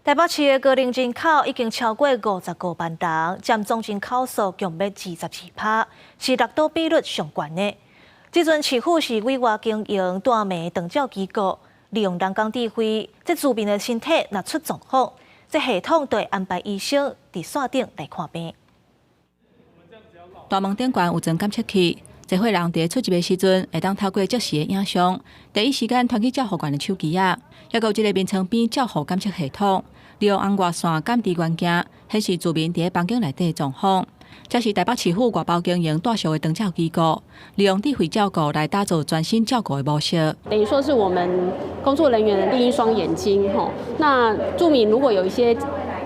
台北市的高龄人口已经超过55万人，占总人口数共约24%，是六都比率上悬的。这阵市府是委外经营大门长照机构，利用人工智慧，这居民的身体若出状况，这系统就会安排医生伫线顶来看病。大门顶悬有针监测器，侪伙人伫出入的时阵，会当透过即时的影像，第一时间传去照护员的手机啊，还有一个眠床边照护监测系统，利用红外线感知元件，显示住民伫房间内底的状况。这是台北市府外包经营大小的长照机构，利用智慧照顾来打造专心照顾的模式。等于说是我们工作人员的另一双眼睛吼。那住民如果有一些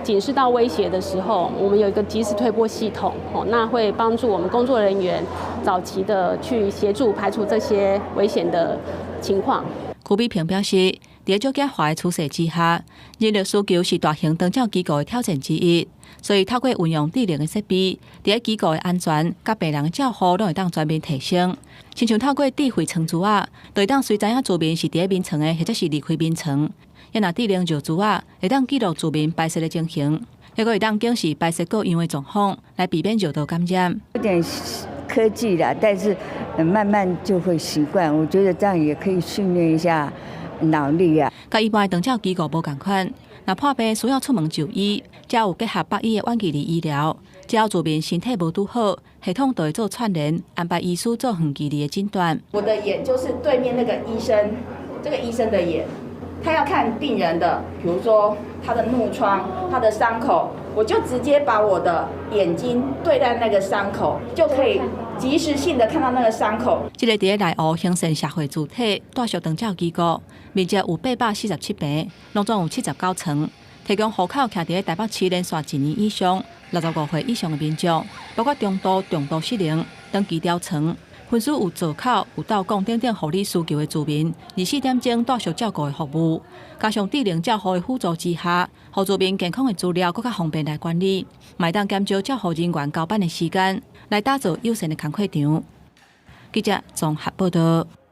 警示到威胁的时候，我们有一个即时推拨系统吼，那会帮助我们工作人员早期的去协助排除这些危险的情况。柯比平表示，在少子化的趋势之下，人力需求是大型长照机构的挑战之一。所以透过运用智能的设备，在机构的安全、甲病人的照护都会当全面提升。亲像透过智慧床珠啊，就会当随知影住民是伫眠床的，或者是离开眠床。也若智能尿珠啊，会当记录住民排泄的情形，还会当警示排泄各样的状况，来避免尿道感染。有点科技啦，但是慢慢就会习惯。我觉得这样也可以训练一下脑力啊。甲一般的长照机构无共款。若破病需要出门就医，才有结合北医的远距离医疗。只要住民身体无拄好，系统就会做串联，安排医师做远距离的诊断。我的眼就是对面那个医生，这个医生的眼，他要看病人的，比如说他的脓疮、他的伤口，我就直接把我的眼睛对在那个伤口，就可以及时性的看到那个伤口。这个伫内湖兴盛社会主体大小长照机构，面积有847平，拢总有79层，提供户口徛伫台北市连续1年以上、65岁以上的民众，包括重度失能、长期疗床、分属有座口、有到供等护理需求的居民，24点钟大小照顾的服务，加上智能照护的辅助之下，互居民健康的资料更加方便来管理，卖当减少照护人员交班的时间，来打造友善的工课场。记者综合报道。